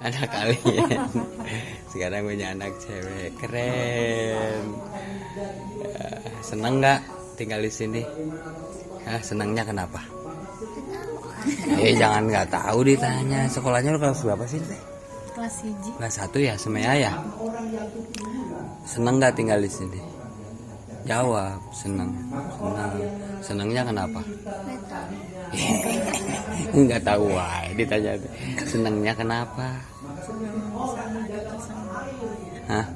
Anak kalian. Sekarang punya anak cewek. Keren. Seneng nggak tinggal di sini? Senangnya kenapa? Jangan nggak tahu ditanya. Sekolahnya lu kelas berapa sih teh? Kelas 1. Kelas 1 ya, semea ya. Seneng nggak tinggal di sini? Jawab, seneng. Senangnya kenapa? Nggak tahu, wah. Ditanya senangnya kenapa? Hah?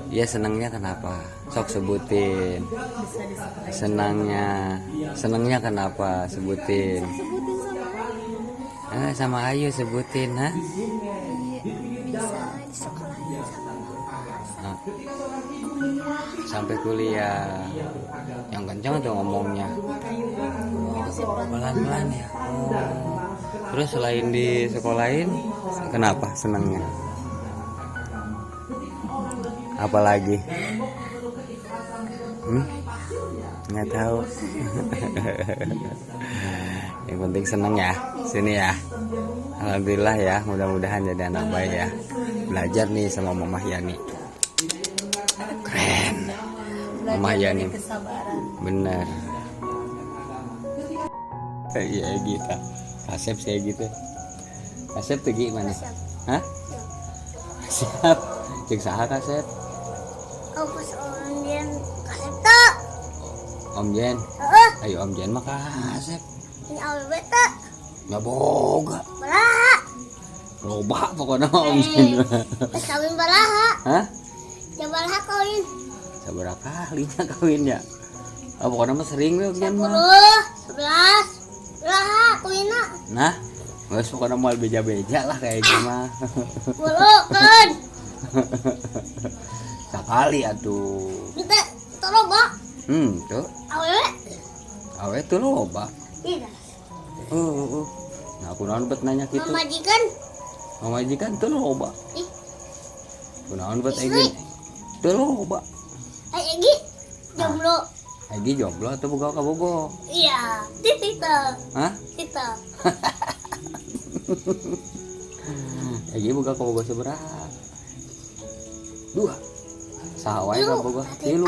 Ya senangnya kenapa? Sok sebutin. Senangnya kenapa? Sebutin. Sama Ayu sebutin, ha? Bisa di sekolahnya sampai kuliah. Yang kencang tuh ngomongnya. Pelan-pelan ya. Terus selain di sekolahin, kenapa senangnya? Apalagi? Nggak tahu. Yang penting seneng ya, sini ya. Alhamdulillah ya, mudah-mudahan jadi anak baik ya. Belajar nih sama Mama Yani. Keren. Mama Yani. Bener. Iya gitu. Kasep sih gitu. Kasep tuh gimana? Hah? Siap. Cek saha Kasep? Oh, pas Om Jen Kasep tuh. Om Jen. Ayo Om Jen mah Kasep. Ini awal beta. Nggak boga. Balaha. Loba pokoknya Om Jen. Kawin balaha. Hah? Ya balaha kawin. Seberapa kalinya kawinnya? Pokoknya mah sering we Om Jen mah. 10, 11. Balaha kawinna. Nah, geus pokoknya moal beja-beja lah kayak gitu mah. 10 kan. Sekali atuh. Kita toloba. Tuh. Awewe. Tuh loba. Iya. Nah, aku naon bet nanya gitu. Mamajikan tuh loba. Ih. Aku naon bet Egi. Tuh loba. Egi jomblo. Egi jomblo atau boga kabogo? Iya, Tita. Hah? Tita. Egi boga kabogo seberapa? 2. Saha wae kabogo? 3.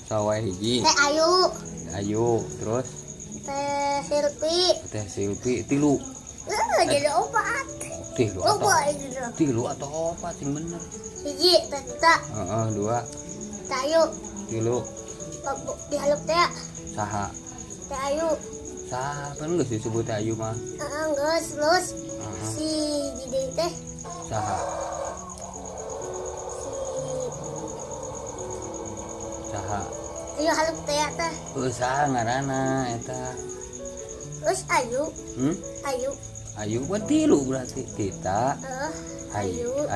Saha wae hiji? Teh Ayu, terus Teh Silpi Silpi. 3. Jadi opat. 3 atau opat sing bener. Hiji Teh Tita. 2. Teh Ayu. 3. Dihaluk teh. Saha? Teh Ayu. Saha kan geus disebut Ayu mah. Geus lulus. Si Didi teh. Saha? Ayu haluk teh teh. Saha ngaranna eta? Terus Ayu. Ayu buat 3 berarti. Tita.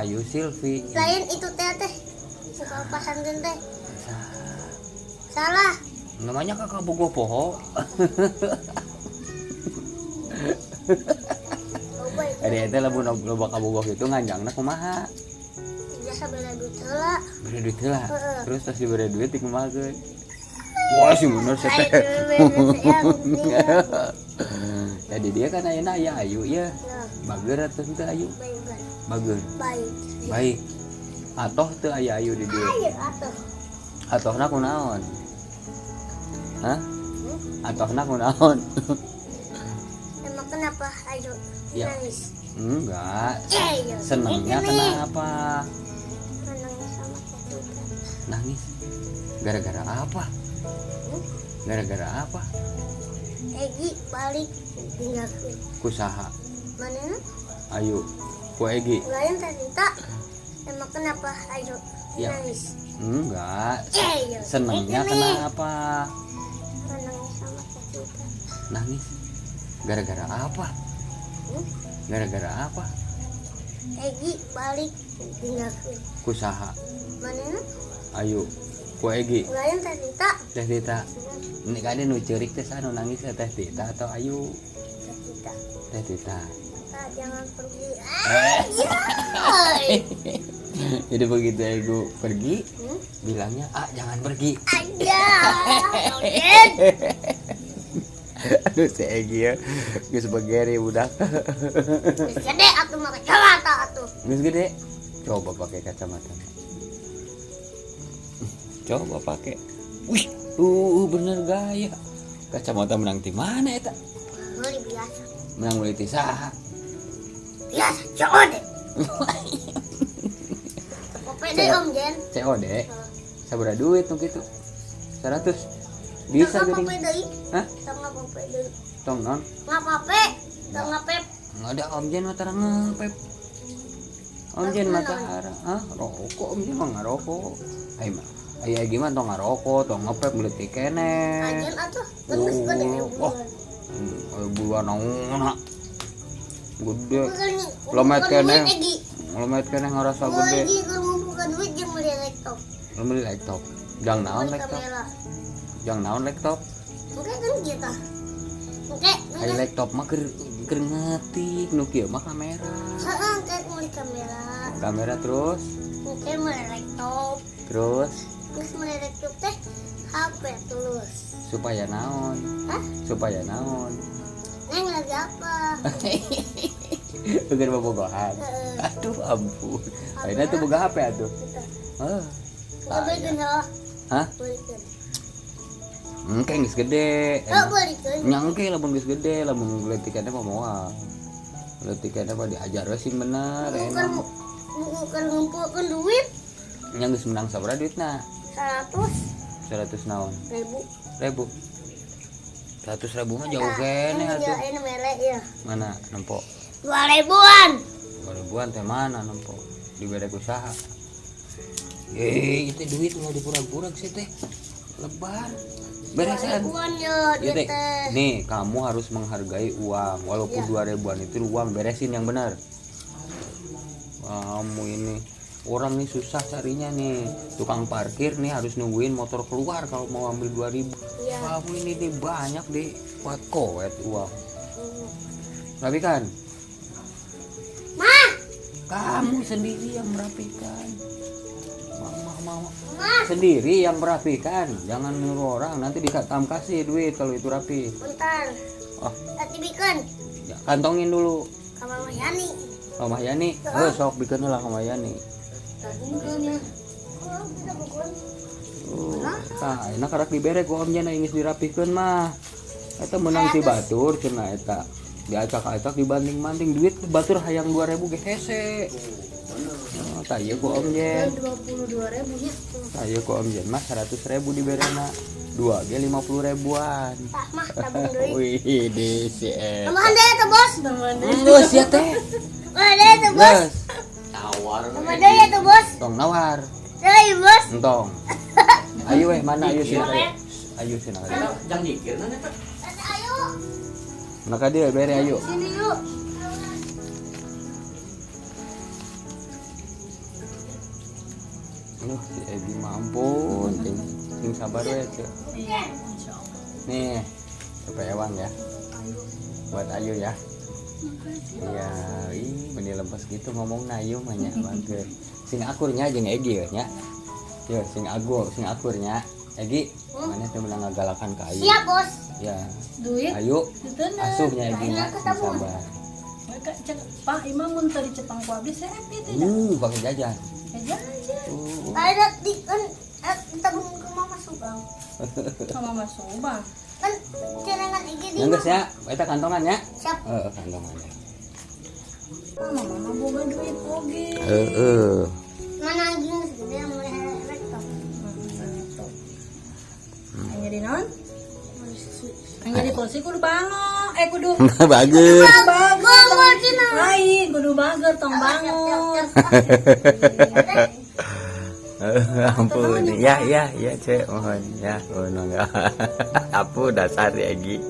Ayu Silvi. Lain itu teh. Sekolah pasantren teh. Saha? Salah. Namanya kakak bogo poho. Ada eta lamun loba kabogo kitu nganjangna kumaha? Biasa bela duit heula. Beri duit heula. Terus tas diberi duit di kumaha geus? Wah sih bener sih teh. Jadi dia kan ayeuna aya Ayu ya. Bager atuh teu Ayu? Bager. Baik. Atoh teu aya Ayu di dieu. Atohna kunaon? Hah? Atohna kunaon? Emang kenapa Ayu nangis? Enggak. Iya. Senangnya kenapa? Nangis sama Teh. Nangis. Gara-gara apa? Gara-gara apa? Egi balik tinggalin. Kusaha? Manena? Ayu. Ku Egi. Lain Teh Tita. Emang kenapa Ayu nangis? Enggak. Iya. Senangnya kenapa? Nangis sama Teh Tita. Nangis. Gara-gara apa? Gara-gara apa? Egi balik tinggalin. Kusaha? Manena? Ayu. Ku Egi. Lain Teh Tita. Teh Tita. Ini kan nu ceurik teh sanu nangis Teh Tita atau Ayu? Teh Tita. Teh Tita. Jangan pergi. Jadi begitu Egu pergi, bilangnya jangan pergi. Aja. Aduh si Egi ya, geus begeri budak. Gede atuh mah kacamata atuh. Geus gede. Coba pakai kacamata. Coba pakai. Wih, bener gaya. Kacamata menang di mana eta? Beli biasa. Menang beli ti saha? Biasa, COD. Kopede Om Jen. COD. Sabaraha duit nu kitu? 100. Bisa geuning. geuning. Kopede deui. Hah? Tong ngapapede. Tong non? Ngapape? Tong ngapep. Nggak ada Om Jen mah tarang ngepep. Om Jen mah tarang. Hah? Rokok Om Jen mah ngarokok. Ai mah. Aya gimana tong ngarokok, tong ngepep beli ti keneh. Ajen atuh, geus gede Wah. Bulan naonna. Gede. Lomet keneh. Lomet keneh ngarasa gede. Lagi ngumpulkan duit jeung beli laptop. Beli laptop. Jang naon Beli laptop? kamera. Jang naon laptop? Oke kan kita. Oke, Ai laptop mah keur ngetik nu kieu mah kamera. heeh, kayak beli kamera. Kamera terus, Oke, beli laptop. terus Terus beli laptop teh HP terus. supaya naon? Hah? Supaya naon? Neng lagi apa? Bukan bobogohan. Heeh. Aduh ampun. Ayeuna tuh boga HP atuh. Heuh. Nggak belikan loh. Hah? Belikan. Engke geus gede. Nggak belikan. Nyangke lamun geus gede, lamun leutikana mah moal. Leutikana mah diajar we sing bener, enak. Bukan ngumpulkan duit Nya geus menang sabaraha duitna? 100.000. 100 naon? Ribu. 100.000 mah jauh kene Ini atuh. ini merek ya. Mana nempo? 2.000-an. 2000-an teh mana nempo? Di bedek usaha. Itu duit nggak dipura-pura sih teh. Lebar. Beresan. 2.000-an ya Iya duit teh. teh. Nih, kamu harus menghargai uang. Walaupun Iya. 2000-an itu uang, beresin yang benar. Kamu ini orang nih susah carinya nih. Tukang parkir nih harus nungguin motor keluar kalau mau ambil 2000. Iya. Kamu ini nih banyak deh buat koet uang. Tapi kan Mah, kamu sendiri yang merapikan. Mama mah, sendiri yang merapikan, jangan nyuruh orang. Nanti dikatam kasih duit kalau itu rapi. bentar. Oh, Tadi bikin ya, kantongin dulu. kamar Mayani. Mama Yani, sok bikin lah Mama Yani. Tadi Nah, enak karak diberek ku Om Jana ingis dirapikeun mah. Eta menang si batur cenah eta. Diacak-acak dibanding-banding duit batur hayang 2000 ge hese. Oh, tah ieu ku Om Jen. 22.000 nya. Tah ieu ku Om Jen mah 100.000 diberena. 2 ge 50 ribuan. Tak mah tabung deui. Wih, di si E. Tambahan deh tuh, Bos. Tambahan Geus ya teh. deh tuh, Bos. Geus. Tawar. Tambahan deh ya tuh, Bos. Tong nawar. Deui, Bos. Entong. Ayo weh, mana ayo sini kali. Ayo sini kali. Jangan nyikir nanti Pak. Ayo. Maka dia bere ayo. Sini yuk. Loh, si Edi mampun, sing sabar we teh. Nih, supaya Ewang ya. Buat Ayu ya. Iya, benih lepas gitu ngomong Ayu mah nya mangke. Sing akurnya jeung Egi ya nya. Yo, sing akurnya. Egi, mana teh menang ngagalakan ka Ayu. Siap, Bos. Ya. Duit Ayu, itu asuhnya Egi nya sing sabar. Pak Imam mun tadi Jepang ku abdi saya itu Pakai jajan. aja aja Ada di kan tabung ke Mama Subang. sama Mas Soba. Kan celengan IG di. Nanggeus ya, eta kantongan ya. Siap. Kantongan ya. Mama boga duit oge. Mana lagi segede yang mulai laptop. Hanya di non? Hanya di kursi kudu bango. Kudu Bagus. Bangun cina. lain kudu bager tong bangun. Ampun. Ya, Cek. Mohon ya. Oh, enggak. Apu dasar ya, Egi.